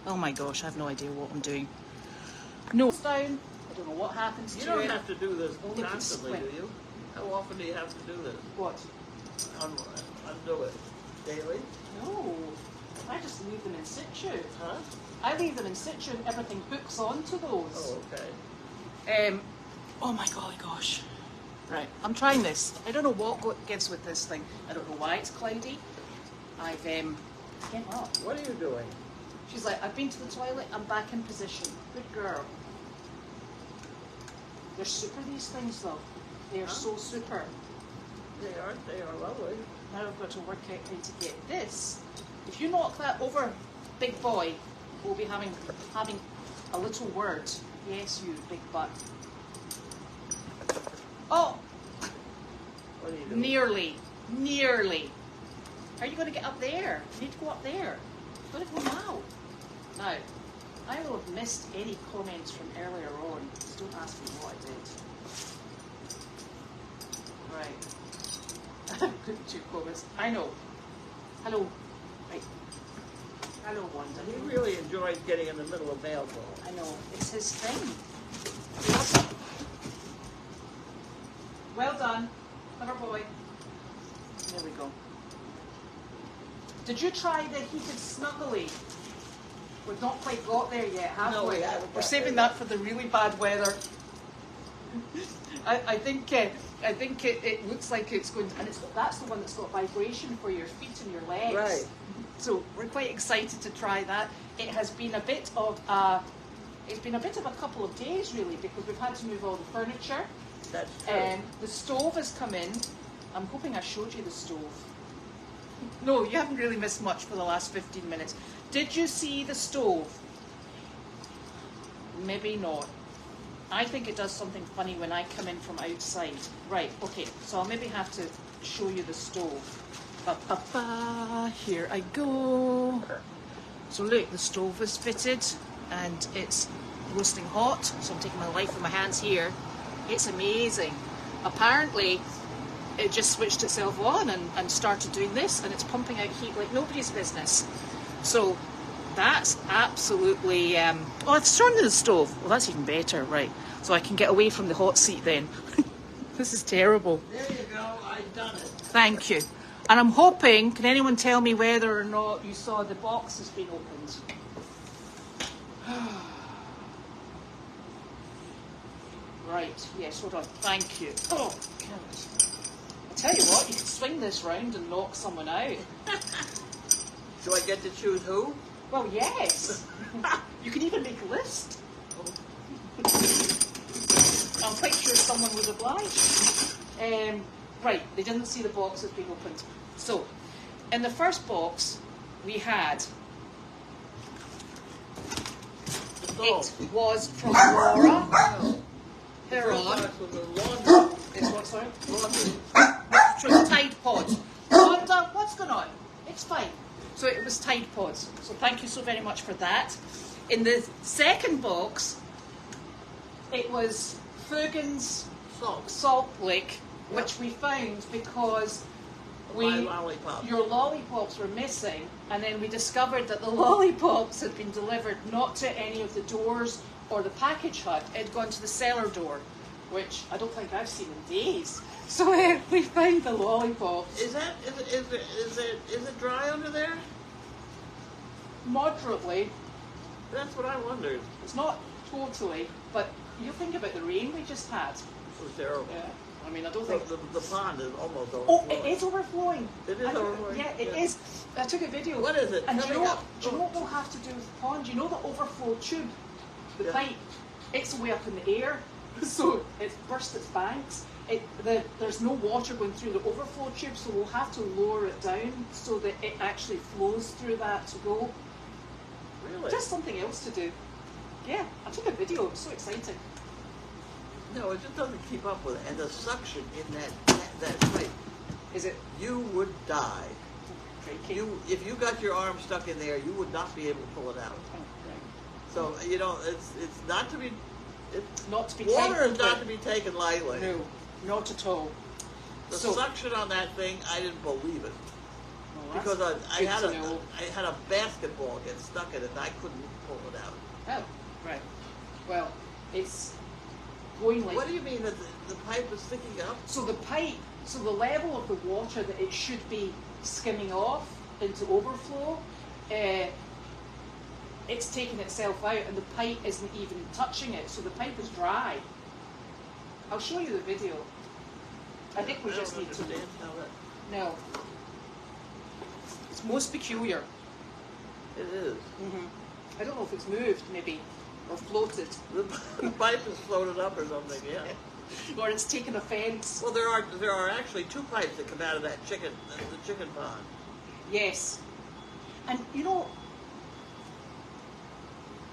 Oh my gosh, I have no idea what I'm doing. No. It's down. I don't know what happens to it. You don't have to do this Only constantly, do you? How often do you have to do this? What? Undo it. Daily? No. I just leave them in situ. Huh? I leave them in situ and everything hooks onto those. Oh, okay. Oh my golly gosh. Right, I'm trying this. I don't know what gives with this thing. I don't know why it's cloudy. I've, get up. What are you doing? She's like, I've been to the toilet, I'm back in position. Good girl. They're super, these things though. They are so super. They are lovely. Now I've got to work out how to get this. If you knock that over, big boy, we'll be having a little word. Yes, you big butt. Oh! What are you doing? Nearly. How are you going to get up there? You need to go up there. You've got to go now. Now, I will have missed any comments from earlier on. Just don't ask me what I did. Right. Couldn't two comments. I know. Hello. Right. Hello, Wanda. He really enjoys getting in the middle of MailCall. I know. It's his thing. Well done. Clever boy. There we go. Did you try the heated snuggly? We've not quite got there yet, have No, we? we haven't. We're saving that for the really bad weather. I think it looks like it's going to, and that's the one that's got vibration for your feet and your legs. Right. So we're quite excited to try that. It has been a bit of a couple of days really, because we've had to move all the furniture. That's true. The stove has come in. I'm hoping I showed you the stove. No, you haven't really missed much for the last 15 minutes. Did you see the stove? Maybe not. I think it does something funny when I come in from outside. Right, okay, so I'll maybe have to show you the stove. Here I go. So look, the stove is fitted and it's roasting hot. So I'm taking my life in my hands here. It's amazing. Apparently, it just switched itself on and started doing this, and it's pumping out heat like nobody's business. So that's absolutely... oh, it's turned to the stove. Well, that's even better, right. So I can get away from the hot seat then. This is terrible. There you go, I've done it. Thank you. And I'm hoping, can anyone tell me whether or not you saw the box has been opened? Right, yes, hold on. Thank you. Oh, God. I'll tell you what, you can swing this round and knock someone out. Do I get to choose who? Well, yes. You can even make a list. I'm quite sure someone would oblige. Right, they didn't see the box has been opened. So, in the first box, we had... It was from Laura. They're on. It's what, sorry? Laundry. True, Tide Pods. Wanda, what's going on? It's fine. So it was Tide Pods. So thank you so very much for that. In the second box, it was Fugan's salt lick, which we found because My lollipops. your lollipops were missing, and then we discovered that the lollipops had been delivered not to any of the doors or the package hut. It had gone to the cellar door, which I don't think I've seen in days. So we found the lollipops. Is it dry under there? Moderately. That's what I wondered. It's not totally, but you think about the rain we just had. It was terrible. Yeah. I mean, I don't think... The pond is almost overflowing. Oh, it is overflowing. It is overflowing? Yeah, it is. I took a video. What is it? And do you know Coming what, up. do you know what we'll have to do with the pond? You know the overflow tube? The Yeah. pipe? It's way up in the air. So it's burst its banks. There's no water going through the overflow tube, so we'll have to lower it down so that it actually flows through that to go. Really? Just something else to do. Yeah, I took a video. It was so exciting. No, it just doesn't keep up with it. And the suction in that pipe. Is it? You would die. Tricky? If you got your arm stuck in there, you would not be able to pull it out. Oh, right. So it's not to be. Not to be Water taken is not with. to be taken lightly. No, not at all. The So, suction on that thing, I didn't believe it. oh that's because I good had to know. I had a basketball get stuck in it, and I couldn't pull it out. Oh, right. Well, it's going like... What do you mean that the pipe is sticking up? So the pipe, so the level of the water that it should be skimming off into overflow, it's taking itself out, and the pipe isn't even touching it, so the pipe is dry. I'll show you the video. I think we just need to... understand how that... No. It's most peculiar. It is. I don't know if it's moved, maybe, or floated. The pipe is floated up or something, yeah. Or it's taken offence. Well, there are actually two pipes that come out of that chicken, the chicken pond. Yes. And you know,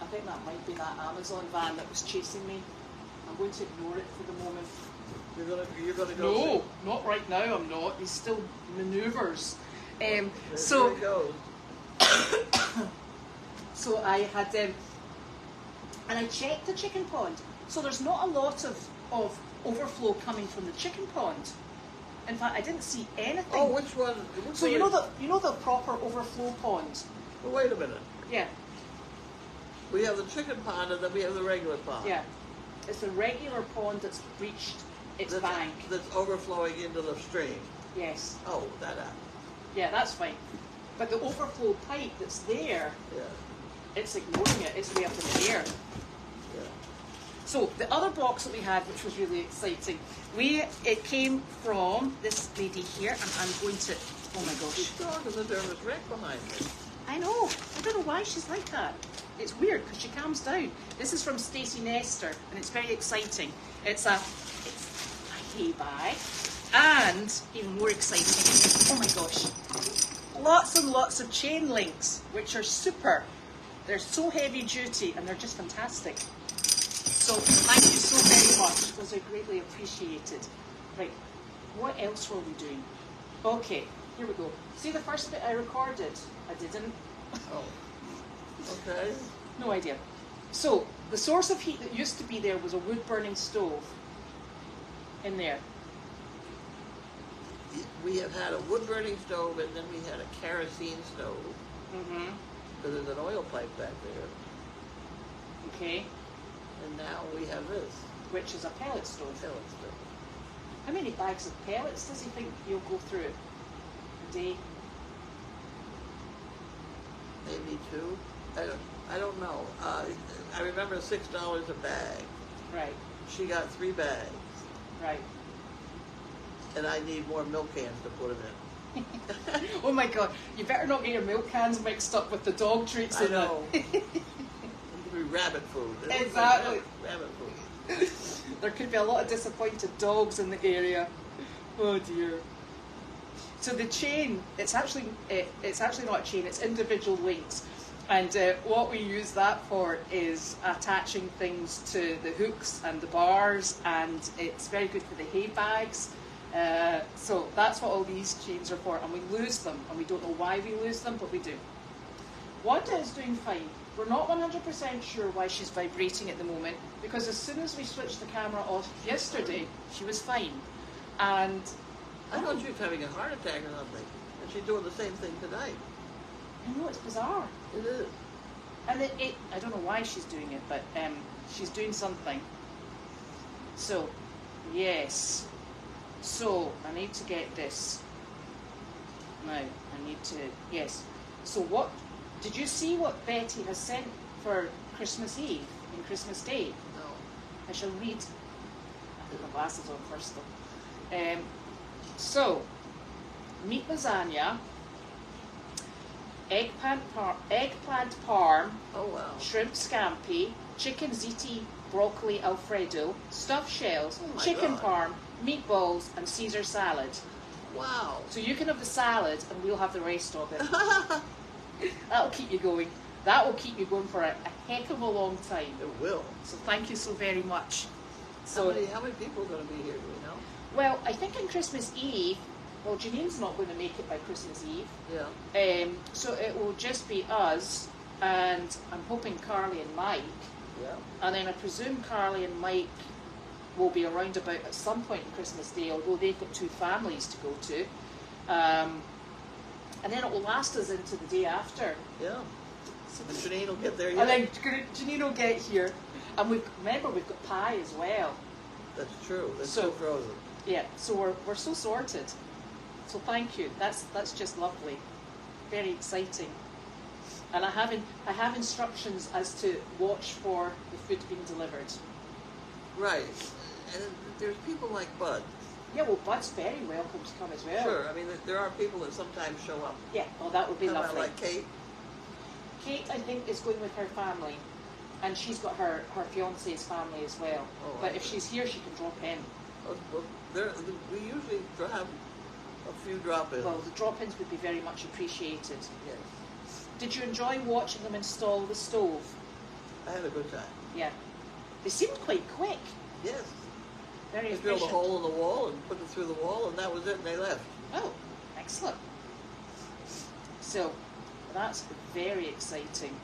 I think that might be that Amazon van that was chasing me. I'm going to ignore it for the moment. You're gonna go. No, see? not right now. I'm not. He still manoeuvres. There So he goes. so I had and I checked the chicken pond. So there's not a lot of overflow coming from the chicken pond. In fact, I didn't see anything. Oh, which one? So you know the proper overflow pond. Well, wait a minute. Yeah, We have the chicken pond and then we have the regular pond. yeah. It's a regular pond that's reached its bank. That's overflowing into the stream. Yes. Oh, that happened. Yeah, that's fine. But the overflow pipe that's there, Yeah. it's ignoring it. It's way up in the air. Yeah. So the other box that we had, which was really exciting, it came from this lady here, and I'm going to. Oh my gosh! She's dog is a nervous wreck behind me. I know. I don't know why she's like that. It's weird because she calms down. This is from Stacey Nestor, and it's very exciting. It's a hay bag, and even more exciting. Oh my gosh! Lots and lots of chain links, which are super. They're so heavy duty, and they're just fantastic. So thank you so very much. Those are greatly appreciated. Right, what else were we doing? Okay, here we go. See the first bit I recorded? I didn't. Oh. Okay. No idea. So the source of heat that used to be there was a wood-burning stove in there. We have had a wood-burning stove and then we had a kerosene stove. Mm-hmm. So there's an oil pipe back there. Okay. And now we have this. Which is a pellet stove. Pellet stove. How many bags of pellets does he think you'll go through a day? Maybe two. I don't know. I remember $6 a bag. Right. She got 3 bags. Right. And I need more milk cans to put them in. Oh my God! You better not get your milk cans mixed up with the dog treats. I know. It could be rabbit food. It looks Exactly. like rabbit food. There could be a lot of disappointed dogs in the area. Oh dear. So the chain, it's actually not a chain, it's individual links. And what we use that for is attaching things to the hooks and the bars, and it's very good for the hay bags. So that's what all these chains are for, and we lose them, and we don't know why we lose them, but we do. Wanda is doing fine. We're not 100% sure why she's vibrating at the moment, because as soon as we switched the camera off yesterday, she was fine. And I thought she was having a heart attack or something. And she's doing the same thing tonight. I know, it's bizarre. It is. And I don't know why she's doing it, but she's doing something. So, yes. So, I need to get this. Now, I need to, yes. So what, did you see what Betty has sent for Christmas Eve and Christmas Day? No. I shall read. I put my glasses on first though. So, meat lasagna, eggplant parm, Oh, wow. shrimp scampi, chicken ziti broccoli alfredo, stuffed shells, Oh my chicken God. parm, meatballs, and Caesar salad. Wow. So you can have the salad, and we'll have the rest of it. That'll keep you going. That will keep you going for a heck of a long time. It will. So thank you so very much. How many people are going to be here, do we know? Well, I think on Christmas Eve, well, Janine's not going to make it by Christmas Eve. Yeah. So it will just be us, and I'm hoping Carly and Mike. Yeah. And then I presume Carly and Mike will be around about at some point on Christmas Day, although they've got 2 families to go to. And then it will last us into the day after. Yeah. And Janine will get there. And then Janine will get here. And remember, we've got pie as well. That's true. That's so still frozen. Yeah, so we're so sorted. So thank you. That's just lovely. Very exciting. And I have instructions as to watch for the food being delivered. Right. And there's people like Bud. Yeah, well, Bud's very welcome to come as well. Sure. I mean, there are people that sometimes show up. Yeah, well, that would be How lovely. about like Kate? Kate, I think, is going with her family. And she's got her fiance's family as well. Oh, but if she's here, she can drop in. Well, we usually have a few drop-ins. Well, the drop-ins would be very much appreciated. Yes. Did you enjoy watching them install the stove? I had a good time. Yeah. They seemed quite quick. Yes. Very They efficient. drilled a hole in the wall and put it through the wall, and that was it, and they left. Oh, excellent. So, that's very exciting.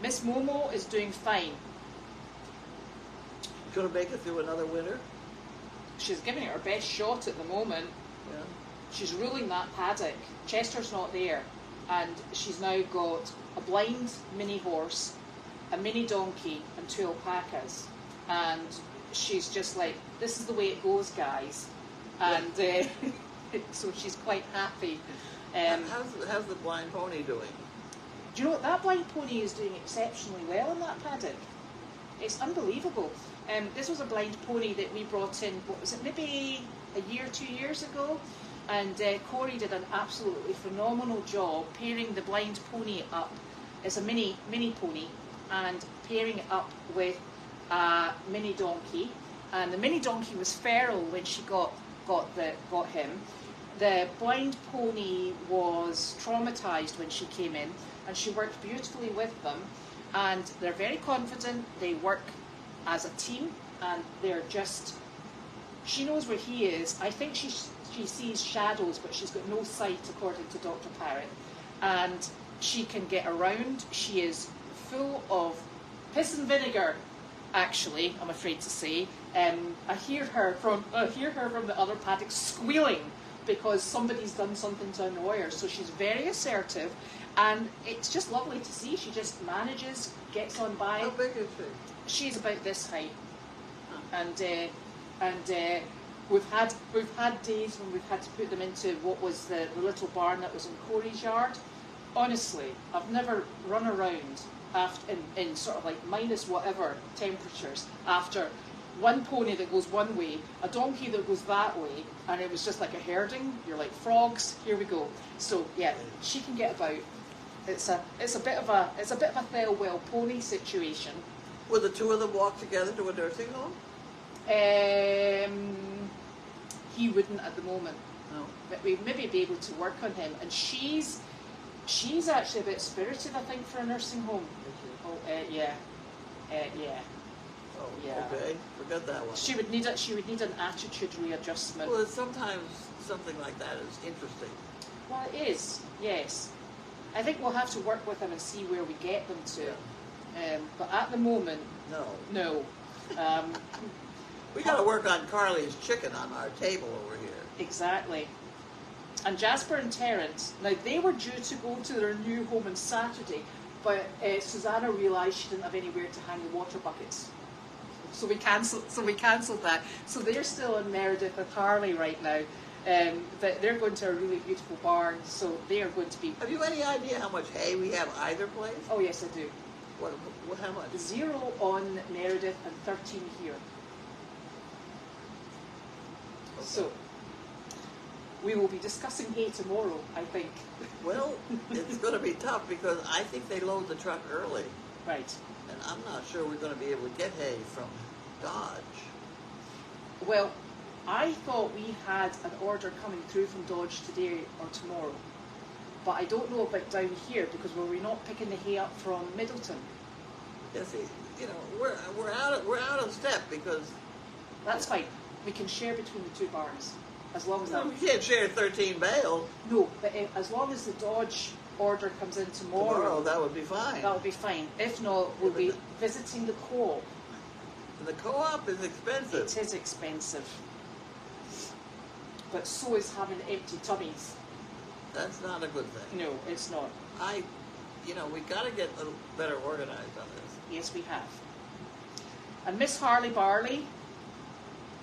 Miss Momo is doing fine. Going to make it through another winter? She's giving it her best shot at the moment. Yeah. She's ruling that paddock. Chester's not there. And she's now got a blind mini horse, a mini donkey, and 2 alpacas. And she's just like, this is the way it goes, guys. And so she's quite happy. How's the blind pony doing? Do you know what? That blind pony is doing exceptionally well in that paddock. It's unbelievable. This was a blind pony that we brought in, what was it, maybe a year, 2 years ago? And Corey did an absolutely phenomenal job pairing the blind pony up. It's a mini pony, and pairing it up with a mini donkey. And the mini donkey was feral when she got him. The blind pony was traumatized when she came in, and she worked beautifully with them. And they're very confident. They work as a team, and they're just. She knows where he is. I think she sees shadows, but she's got no sight, according to Dr. Parrott. And she can get around. She is full of piss and vinegar. Actually, I'm afraid to say, I hear her from the other paddock squealing because somebody's done something to annoy her. So she's very assertive, and it's just lovely to see. She just manages, gets on by. How big is she? She's about this height, and we've had days when we've had to put them into what was the little barn that was in Corey's yard. Honestly, I've never run around after in sort of like minus whatever temperatures after one pony that goes one way, a donkey that goes that way, and it was just like a herding. You're like, frogs, here we go. So yeah, she can get about. It's a bit of a Thelwell pony situation. Would the two of them walk together to a nursing home? He wouldn't at the moment. No. But we'd maybe be able to work on him. And she's actually a bit spirited, I think, for a nursing home. Oh, yeah. Yeah. Oh, Yeah. okay. Forget that one. She would need an attitude readjustment. Well, sometimes something like that is interesting. Well, it is, yes. I think we'll have to work with them and see where we get them to. But at the moment, no. We got to work on Carly's chicken on our table over here. Exactly. And Jasper and Terence, now they were due to go to their new home on Saturday, but Susanna realised she didn't have anywhere to hang the water buckets. So we cancelled that. So they're still in Meredith with Harley right now. But they're going to a really beautiful barn, so they are going to be... Have you any idea how much hay we have either place? Oh yes, I do. How much? 0 on Meredith and 13 here. Okay. So, we will be discussing hay tomorrow, I think. Well, it's going to be tough because I think they load the truck early. Right. And I'm not sure we're going to be able to get hay from Dodge. Well, I thought we had an order coming through from Dodge today or tomorrow. But I don't know about down here because were we not picking the hay up from Middleton? You see, we're out of step because That's fine. We can share between the two barns. As long as we can't share 13 bales. No, but as long as the Dodge order comes in tomorrow, That would be fine. that'll be fine. If not, we'll be visiting the co-op. The co-op is expensive. It is expensive. but so is having empty tummies. That's not a good thing. No, it's not. We got to get a little better organized on this. Yes, we have. And Miss Harley Barley,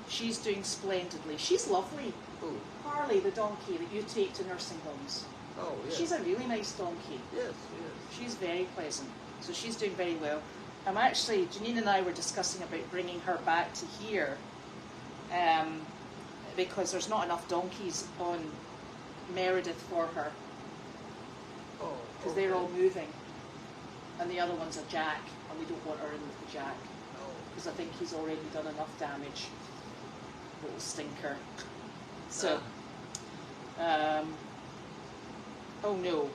she's doing splendidly. She's lovely. Who? Harley, the donkey that you take to nursing homes. Oh, yes. She's a really nice donkey. Yes, yes. She's very pleasant. So she's doing very well. Janine and I were discussing about bringing her back to here because there's not enough donkeys on Meredith for her. Oh, because they're all moving. And the other one's a Jack, and we don't want her in with the Jack. Because I think he's already done enough damage. Little stinker. So, oh no.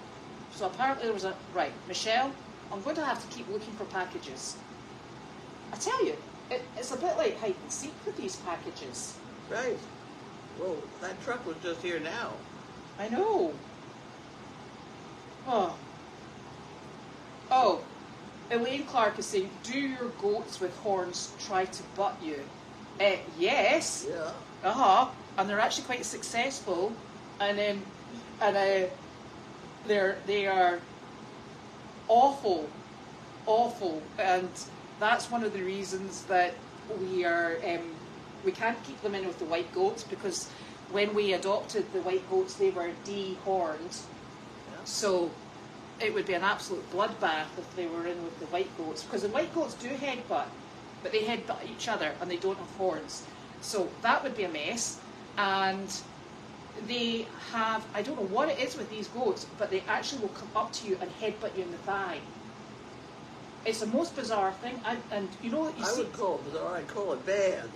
So apparently there was a, right, Michelle, I'm going to have to keep looking for packages. I tell you, it's a bit like hide and seek with these packages. Right. Well, that truck was just here now. I know. Oh, Elaine Clark is saying, do your goats with horns try to butt you? Yes. Yeah. And they're actually quite successful. And they are awful, and that's one of the reasons that we can't keep them in with the white goats, because when we adopted the white goats, they were dehorned. Yeah. So it would be an absolute bloodbath if they were in with the white goats, because the white goats do headbutt, but they headbutt each other and they don't have horns. So that would be a mess. And they have, I don't know what it is with these goats, but they actually will come up to you and headbutt you in the thigh. It's the most bizarre thing. And you know what you see? I would call it bizarre. I'd call it bad.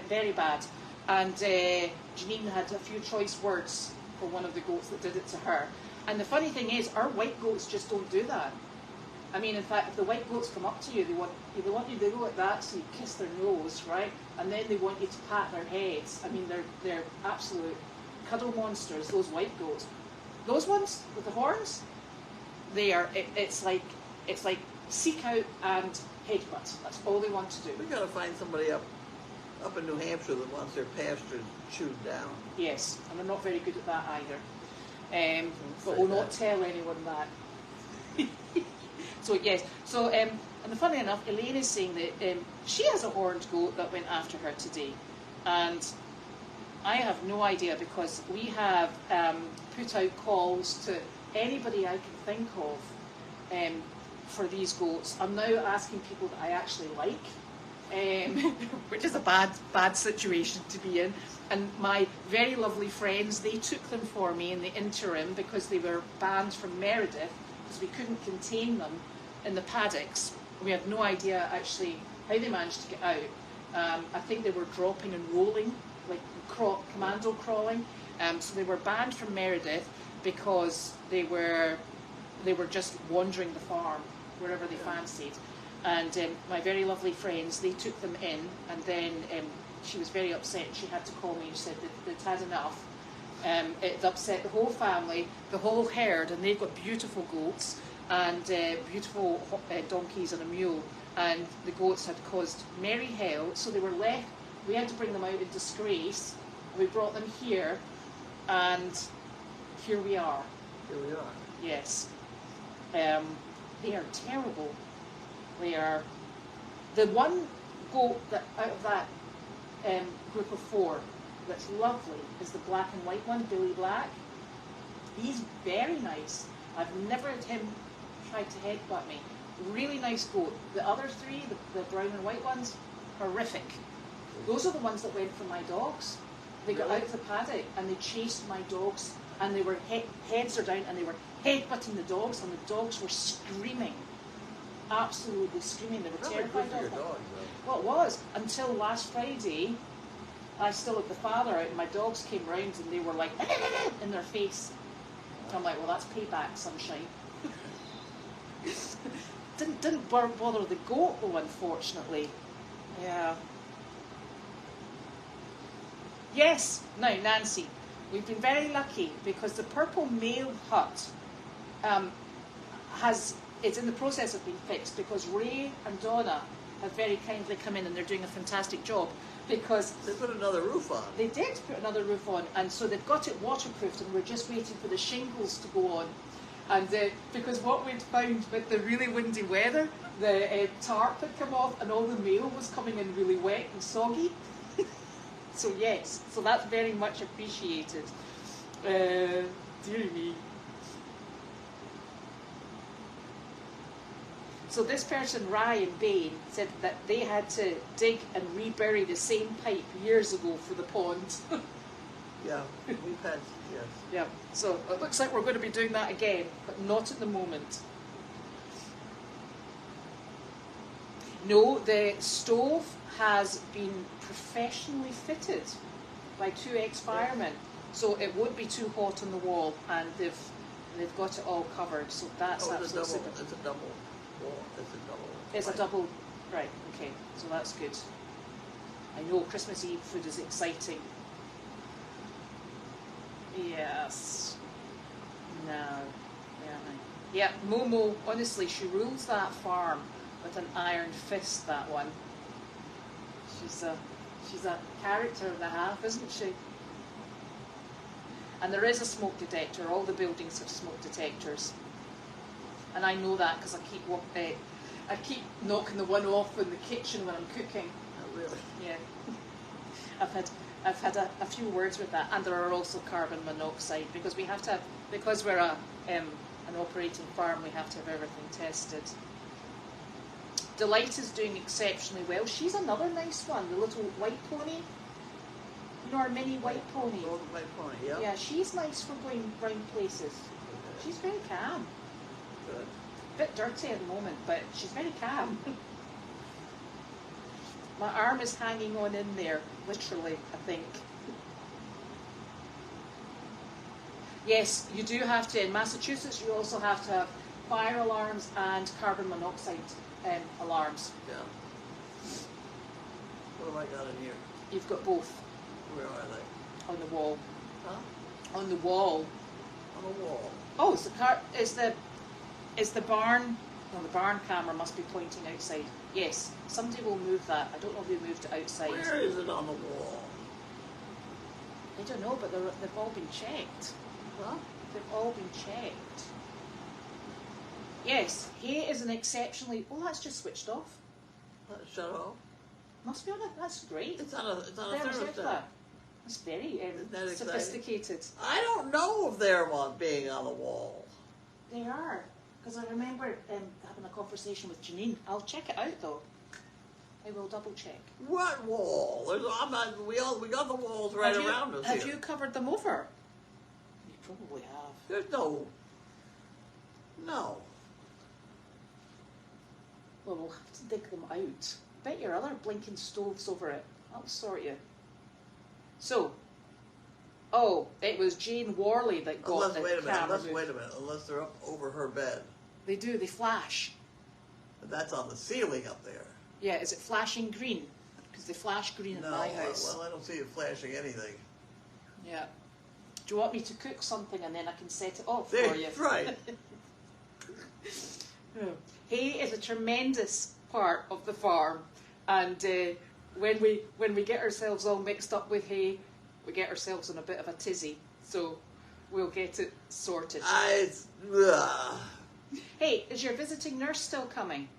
Very bad. And Janine had a few choice words for one of the goats that did it to her. And the funny thing is, our white goats just don't do that. I mean, in fact, if the white goats come up to you, they want you to go like that, so you kiss their nose, right? And then they want you to pat their heads. I mean, they're absolute cuddle monsters, those white goats. Those ones with the horns, they are. It's like seek out and headbutt. That's all they want to do. We got to find somebody up in New Hampshire that wants their pastures chewed down. Yes, and they're not very good at that either. But we'll not tell anyone that. So yes, so and the funny enough, Elaine is saying that she has a horned goat that went after her today, and I have no idea, because we have put out calls to anybody I can think of for these goats. I'm now asking people that I actually like, which is a bad situation to be in. And my very lovely friends, they took them for me in the interim because they were banned from Meredith because we couldn't contain them in the paddocks. We had no idea actually how they managed to get out. I think they were dropping and rolling, like commando crawling. So they were banned from Meredith because they were just wandering the farm wherever they fancied. And my very lovely friends, they took them in, and then she was very upset. She had to call me and said that they'd had enough. It upset the whole family, the whole herd, and they've got beautiful goats and beautiful donkeys and a mule. And the goats had caused merry hell, so they were left. We had to bring them out in disgrace. We brought them here, and here we are. Here we are. Yes. They are terrible. They are. The one goat that out of that group of four that's lovely is the black and white one, Billy Black. He's very nice. I've never had him try to headbutt me. Really nice goat. The other three, the brown and white ones, horrific. Those are the ones that went for my dogs. They got out of the paddock and they chased my dogs, and they were heads are down, and they were headbutting the dogs, and the dogs were screaming. Absolutely screaming. They were terrified of them. Well, it was until last Friday. I still had the father out, and my dogs came round, and they were like in their face. I'm like, well, that's payback, sunshine. didn't bother the goat though, unfortunately. Yeah. Yes. Now, Nancy, we've been very lucky because the purple mail hut it's in the process of being fixed, because Ray and Donna have very kindly come in and they're doing a fantastic job. because They put another roof on. they did put another roof on, and so they've got it waterproofed, and we're just waiting for the shingles to go on. And because what we'd found with the really windy weather, the tarp had come off, and all the mail was coming in really wet and soggy. So yes, so that's very much appreciated. Dear me. So this person, Ryan Bain, said that they had to dig and rebury the same pipe years ago for the pond. Yeah, we've had, yes. Yeah, so it looks like we're going to be doing that again, but not at the moment. No, the stove has been professionally fitted by 2 ex-firemen, so it won't be too hot on the wall, and they've got it all covered. So that's absolutely It's a double wall. It's a double, right? Okay, so that's good. I know Christmas Eve food is exciting. Yes. No. Yeah. Momo, honestly, she rules that farm with an iron fist, that one. She's a character and a half, isn't she? And there is a smoke detector. All the buildings have smoke detectors. And I know that because I keep knocking the one off in the kitchen when I'm cooking. Oh, really? Yeah. I've had a few words with that, and there are also carbon monoxide because because we're an operating farm, we have to have everything tested. Delight is doing exceptionally well. She's another nice one, the little white pony. You know, our mini white pony. The white pony, yeah. Yeah, she's nice for going round places. Okay. She's very calm. Good. A bit dirty at the moment, but she's very calm. My arm is hanging on in there, literally, I think. Yes, you do have to, in Massachusetts, you also have to have fire alarms and carbon monoxide alarms. Yeah. What have I got in here? You've got both. Where are they? On the wall. Huh? On the wall. On the wall. Oh, is the barn? No, the barn camera must be pointing outside. Yes, somebody will move that. I don't know if they moved it outside. Where is it on the wall? I don't know, but they've all been checked. Huh? They've all been checked. Yes, hay is an exceptionally... Oh, that's just switched off. Shut off? Must be on it. That's great. It's on a Never said thermostat. that. That's very that exciting? sophisticated. I don't know if they're being on the wall. They are. Because I remember having a conversation with Janine. I'll check it out, though. I will double check. What wall? We got the walls right around us. Have you covered them over? You probably have. There's no. Well, we'll have to dig them out. Bet your other blinking stove's over it. That'll sort you. So, it was Jane Worley that got the camera moved. Wait a minute. Unless they're up over her bed. They do. They flash. That's on the ceiling up there. Yeah. Is it flashing green? Because they flash green in my house. Well, I don't see it flashing anything. Yeah. Do you want me to cook something and then I can set it off There, for you? right. Hay is a tremendous part of the farm, and when we get ourselves all mixed up with hay, we get ourselves in a bit of a tizzy. So we'll get it sorted. Hey, is your visiting nurse still coming?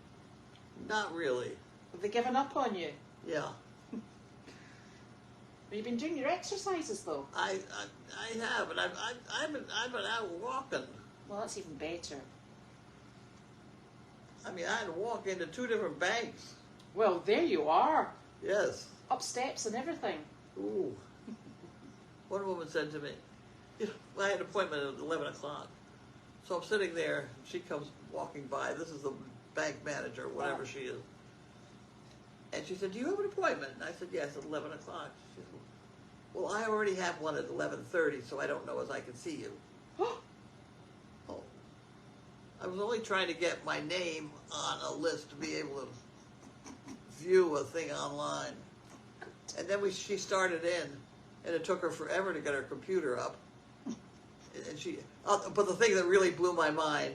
Not really. Have they given up on you? Yeah. Have you been doing your exercises though? I have, and I've been out walking. Well, that's even better. I mean, I had to walk into 2 different banks. Well, there you are. Yes. Up steps and everything. Ooh. One woman said to me, I had an appointment at 11 o'clock. So I'm sitting there, she comes walking by. This is the bank manager, whatever she is. And she said, do you have an appointment? And I said, yes, at 11 o'clock. She said, well, I already have one at 11:30, so I don't know as I can see you. Oh. I was only trying to get my name on a list to be able to view a thing online. And then she started in, and it took her forever to get her computer up. And but the thing that really blew my mind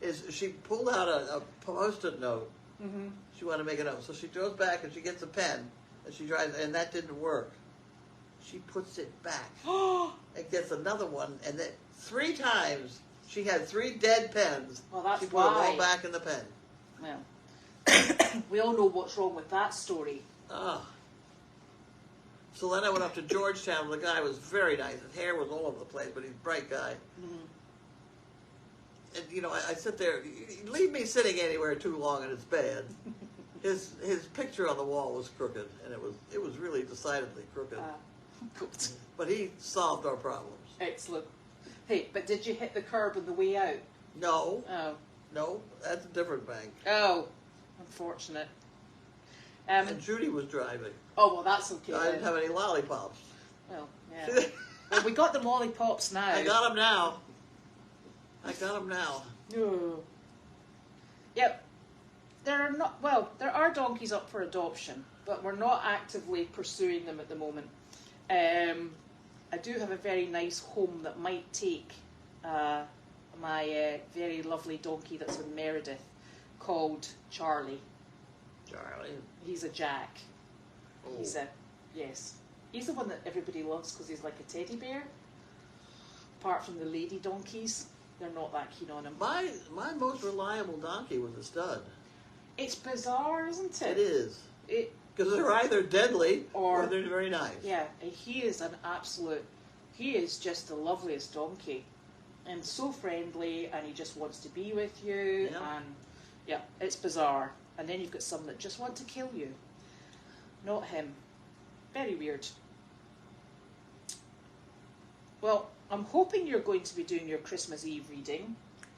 is she pulled out a Post-it note. Mm-hmm. She wanted to make a note. So she goes back and she gets a pen, and she drives, and that didn't work. She puts it back and gets another one, and then 3 times she had 3 dead pens. Well, that's she put why. them all back in the pen. Well, we all know what's wrong with that story. Ah. So then I went up to Georgetown. The guy was very nice. His hair was all over the place, but he's a bright guy. And you know, I sit there. Leave me sitting anywhere too long, and it's bad. His picture on the wall was crooked, and it was really decidedly crooked. Good. But he solved our problems. Excellent. Hey, but did you hit the curb on the way out? No. Oh. No, that's a different bank. Oh, unfortunate. And Judy was driving. Oh, well, that's okay. I didn't have any lollipops. Well, yeah. Well, we got the lollipops now. I got them now. Oh. Yep. There are donkeys up for adoption, but we're not actively pursuing them at the moment. I do have a very nice home that might take my very lovely donkey that's in Meredith, called Charlie. Charlie. He's a Jack. Oh. He's the one that everybody loves because he's like a teddy bear. Apart from the lady donkeys, they're not that keen on him. My most reliable donkey was a stud. It's bizarre, isn't it? It is. Because they're either deadly or they're very nice. Yeah, he is just the loveliest donkey. And so friendly, and he just wants to be with you. Yeah. And yeah, it's bizarre. And then you've got some that just want to kill you. Not him. Very weird. Well, I'm hoping you're going to be doing your Christmas Eve reading.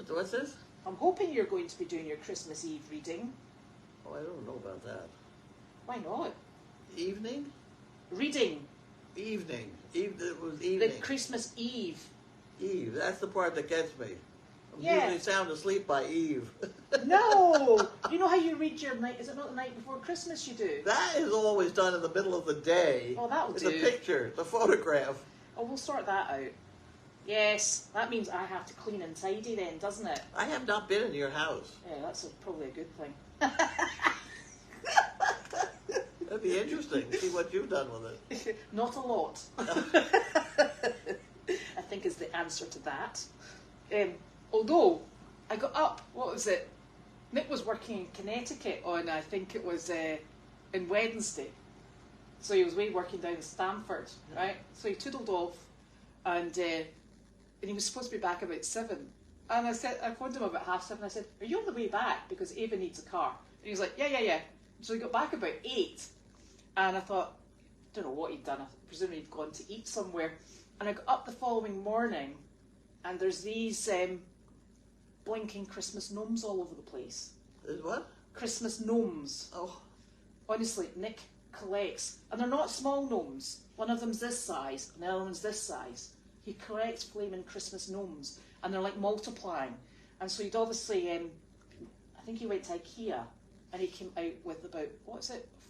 What's this? I'm hoping you're going to be doing your Christmas Eve reading. Oh, I don't know about that. Why not? Evening? Reading. Evening. It was evening. The Christmas Eve. Eve. That's the part that gets me. I'm Yeah. usually sound asleep by Eve. No! You know how you read your night? Is it not the night before Christmas you do? That is always done in the middle of the day. Oh, that'll it's do. a picture, the photograph. Oh, we'll sort that out. Yes, that means I have to clean and tidy then, doesn't it? I have not been in your house. Yeah, that's probably a good thing. That'd be interesting to see what you've done with it. Not a lot. I think is the answer to that. Although, I got up, what was it? Nick was working in Connecticut on, I think it was in Wednesday. So he was working down in Stamford, right? So he toodled off, and he was supposed to be back about 7. And I phoned him about 7:30. I said, "Are you on the way back? Because Ava needs a car." And he was like, "Yeah." So he got back about 8, and I thought, don't know what he'd done. I presume he'd gone to eat somewhere. And I got up the following morning, and there's these blinking Christmas gnomes all over the place. There's what? Christmas gnomes. Oh. Honestly, Nick collects, and they're not small gnomes. One of them's this size, and the other one's this size. He collects flaming Christmas gnomes, and they're like multiplying. And so he'd obviously, I think he went to IKEA, and he came out with about,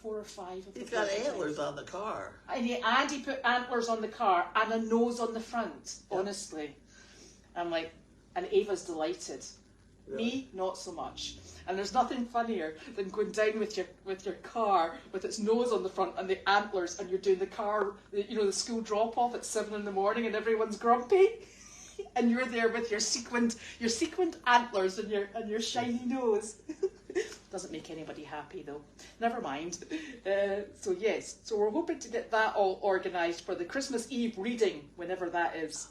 4 or 5 of them. He's got antlers on the car. And he put antlers on the car and a nose on the front, honestly. I'm like, and Ava's delighted. Really? Me, not so much. And there's nothing funnier than going down with your car with its nose on the front and the antlers, and you're doing the school drop off at 7 in the morning, and everyone's grumpy, and you're there with your sequined antlers and your shiny nose. Doesn't make anybody happy though. Never mind. So we're hoping to get that all organised for the Christmas Eve reading, whenever that is.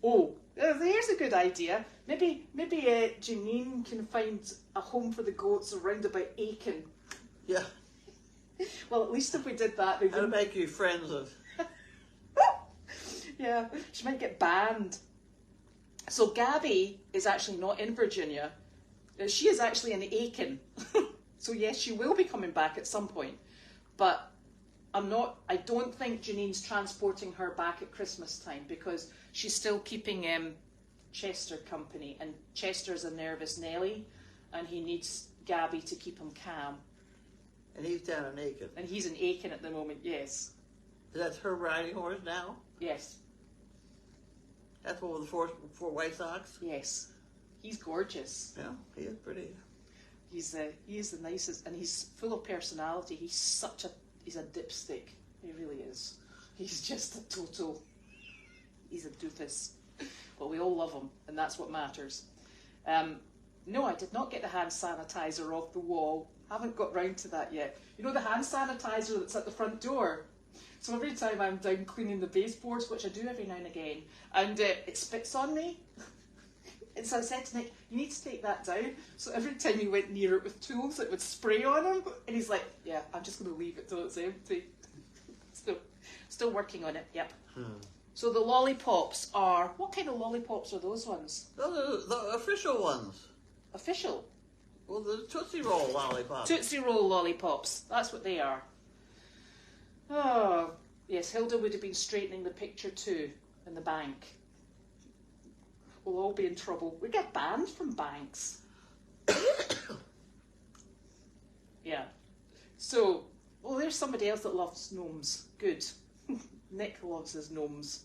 Oh, here's a good idea. Maybe Janine can find a home for the goats around about Aiken. Yeah. Well, at least if we did that, they How to wouldn't. make you friends with. Yeah, she might get banned. So Gabby is actually not in Virginia. She is actually in Aiken. So yes, she will be coming back at some point. But I don't think Janine's transporting her back at Christmas time, because she's still keeping Chester company, and Chester's a nervous Nelly, and he needs Gabby to keep him calm. And he's down in Aiken. And he's in Aiken at the moment, yes. That's her riding horse now? Yes. That's one with the four White Sox? Yes. He's gorgeous. Yeah, he is pretty. He is the nicest, and he's full of personality. He's a dipstick. He really is. He's just he's a doofus. But we all love him, and that's what matters. No, I did not get the hand sanitizer off the wall. Haven't got round to that yet. You know the hand sanitizer that's at the front door? So every time I'm down cleaning the baseboards, which I do every now and again, and it spits on me. And so I said to Nick, you need to take that down. So every time he went near it with tools, it would spray on him. And he's like, yeah, I'm just going to leave it till it's empty. Still working on it, yep. So the lollipops are, what kind of lollipops are those ones? Those are the official ones. Official? Well, the Tootsie Roll lollipops. Tootsie Roll lollipops, that's what they are. Oh, yes, Hilda would have been straightening the picture too in the bank. We'll all be in trouble. We get banned from banks. Yeah. So, well, there's somebody else that loves gnomes. Good. Nick loves his gnomes.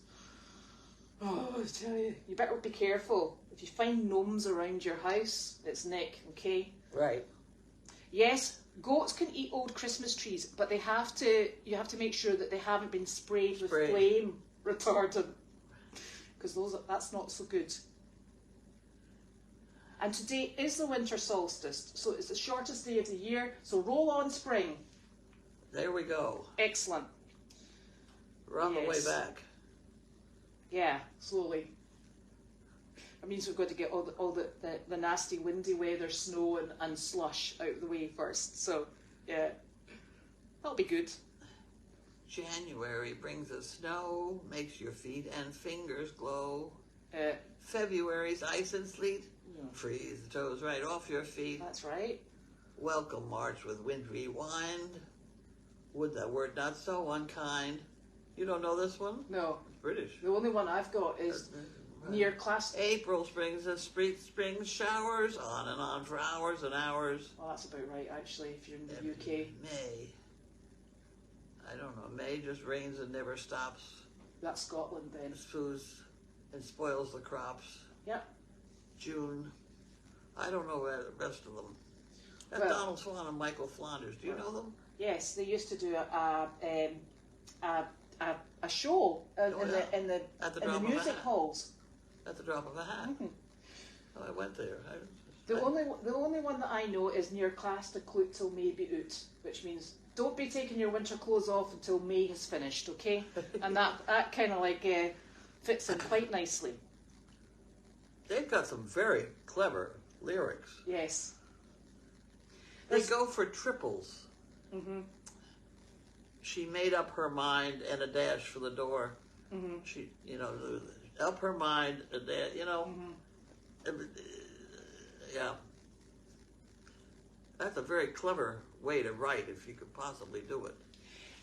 Oh, I tell you, you better be careful. If you find gnomes around your house, it's Nick, okay? Right. Yes, goats can eat old Christmas trees, but you have to make sure that they haven't been sprayed with flame retardant, because that's not so good. And today is the winter solstice, so it's the shortest day of the year, so roll on spring. There we go. Excellent. We're on the way back. Yeah, slowly. That means we've got to get all the nasty windy weather, snow and slush out of the way first. So, yeah, that'll be good. January brings us snow, makes your feet and fingers glow. Uh, February's ice and sleet, yeah. freeze the toes right off your feet. That's right. Welcome March with wintry wind. Would that word not so unkind. You don't know this one? No. It's British. The only one I've got is near class. April brings us spring showers, on and on for hours and hours. Oh, that's about right, actually, if you're in the UK. May. I don't know. May just rains and never stops. That's Scotland then. Foos and spoils the crops. Yep. June. I don't know the rest of them. That's Well, Donald Swan and Michael Flanders. Do you know them? Yes, they used to do a show in the music halls. At the drop of a hat. Mm-hmm. Oh, I went there. The only one that I know is near class to cloot till May be out, which means don't be taking your winter clothes off until May has finished, okay? And that kind of like fits in quite nicely. They've got some very clever lyrics. Yes. They go for triples. Mm-hmm. She made up her mind and a dash for the door. Mm-hmm. She, up her mind, a dash, Mm-hmm. Yeah. That's a very clever way to write if you could possibly do it.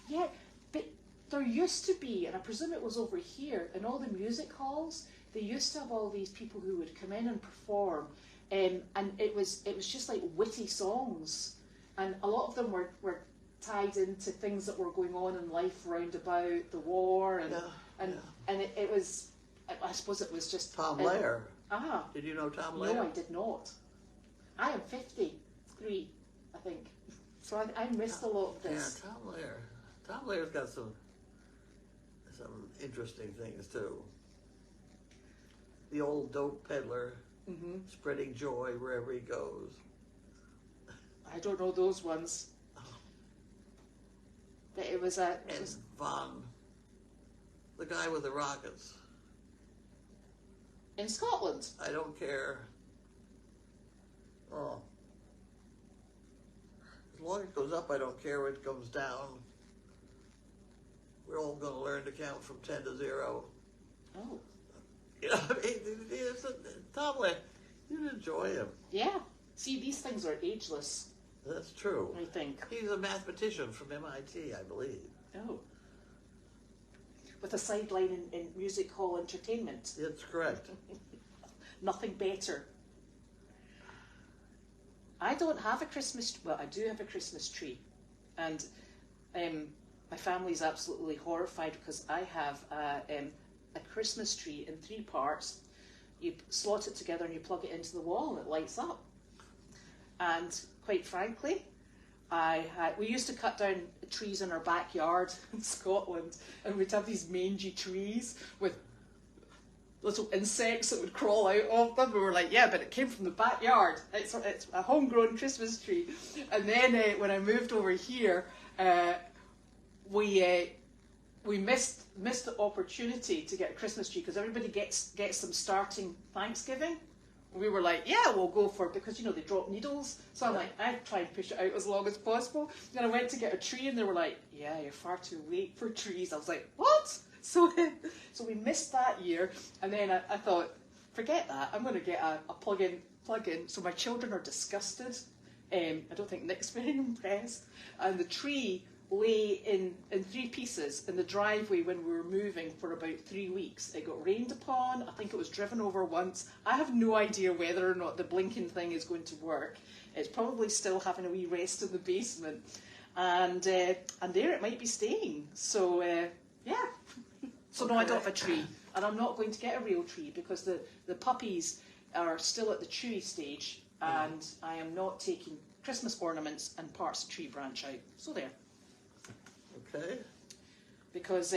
Yeah, but there used to be, and I presume it was over here, in all the music halls, they used to have all these people who would come in and perform, and it was just like witty songs, and a lot of them were tied into things that were going on in life round about the war, and it was, I suppose it was just... Tom Lehrer. Ah. Did you know Tom Lehrer? No, I did not. I am 53, I think. So I missed a lot of this. Yeah, Tom Lehrer. Tom Lehrer's got some interesting things, too. The old dope peddler, spreading joy wherever he goes. I don't know those ones. But it was Von, the guy with the rockets. In Scotland? I don't care. Oh. As long as it goes up, I don't care when it comes down. We're all going to learn to count from 10 to 0. Oh. Tom Lehrer, you'd enjoy him. Yeah. See, these things are ageless. That's true. I think. He's a mathematician from MIT, I believe. Oh. With a sideline in music hall entertainment. That's correct. Nothing better. I don't have a Christmas... Well, I do have a Christmas tree. And my family's absolutely horrified because I have a Christmas tree in 3 parts. You slot it together and you plug it into the wall and it lights up. And quite frankly, we used to cut down trees in our backyard in Scotland, and we'd have these mangy trees with little insects that would crawl out of them. We were like, yeah, but it came from the backyard. It's a homegrown Christmas tree. And then when I moved over here, we missed the opportunity to get a Christmas tree because everybody gets them starting Thanksgiving. We were like, yeah, we'll go for it because, they drop needles. So I'm like, I'd try and push it out as long as possible. Then I went to get a tree and they were like, yeah, you're far too late for trees. I was like, what? So we missed that year. And then I thought, forget that. I'm going to get a plug-in. So my children are disgusted. I don't think Nick's very impressed. And the tree lay in 3 pieces in the driveway when we were moving for about 3 weeks. It got rained upon. I think it was driven over once. I have no idea whether or not the blinking thing is going to work. It's probably still having a wee rest in the basement, and there it might be staying. So yeah. So okay. No, I don't have a tree, and I'm not going to get a real tree because the puppies are still at the chewy stage, and I am not taking Christmas ornaments and parts of tree branch out. So there. Okay. Because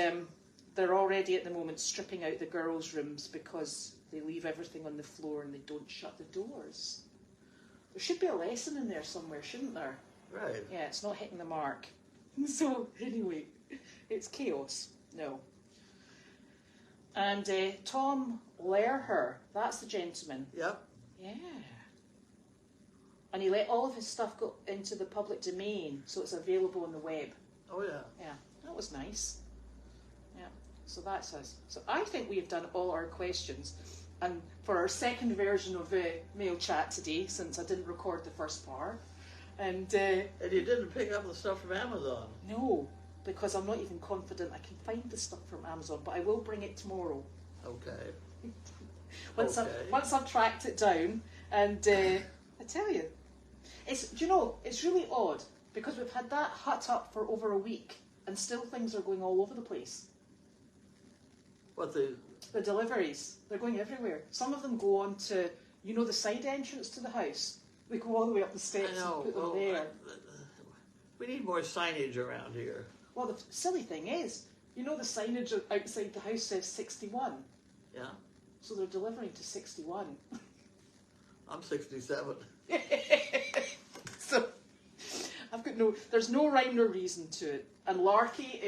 they're already at the moment stripping out the girls' rooms because they leave everything on the floor and they don't shut the doors. There should be a lesson in there somewhere, shouldn't there? Right. Yeah, it's not hitting the mark. So anyway, it's chaos. No. And Tom Lerher, that's the gentleman. Yep. Yeah. And he let all of his stuff go into the public domain, so it's available on the web. Oh, yeah. Yeah, that was nice. Yeah, so that's us. So I think we have done all our questions. And for our second version of Mail Chat today, since I didn't record the first part. And you didn't pick up the stuff from Amazon? No, because I'm not even confident I can find the stuff from Amazon, but I will bring it tomorrow. Okay. Once I've tracked it down, and I tell you, it's really odd. Because we've had that hut up for over a week, and still things are going all over the place. What the deliveries? They're going everywhere. Some of them go on to, the side entrance to the house. They go all the way up the steps and put them there. We need more signage around here. Well, the silly thing is, the signage outside the house says 61. Yeah. So they're delivering to 61. I'm 67. So there's no rhyme nor reason to it. And Larky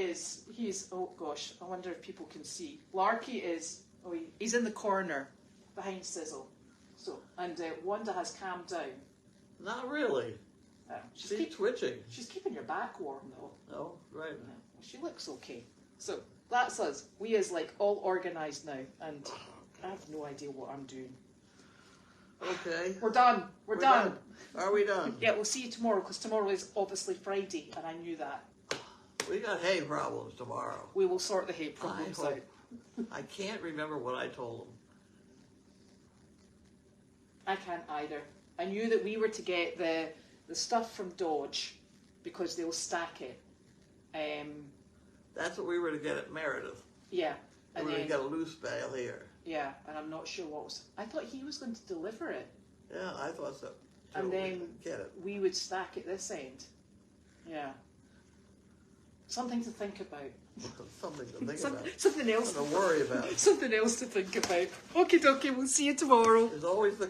oh gosh, I wonder if people can see. Larky he's in the corner behind Sizzle. So, and Wanda has calmed down. Not really. She's twitching. She's keeping your back warm though. Oh, right. Yeah, she looks okay. So that's us. We is all organised now, and I have no idea what I'm doing. Okay. We're done. We're done. Are we done? Yeah, we'll see you tomorrow, because tomorrow is obviously Friday, and I knew that. We got hay problems tomorrow. We will sort the hay problems out. I can't remember what I told them. I can't either. I knew that we were to get the stuff from Dodge, because they'll stack it. That's what we were to get at Meredith. Yeah. And we got a loose bale here. Yeah, and I'm not sure what was... I thought he was going to deliver it. Yeah, I thought so. And then get it. We would stack it this end. Yeah. Something to think about. Something to think about. Something else to worry about. Something else to think about. Okie dokie, we'll see you tomorrow. There's always the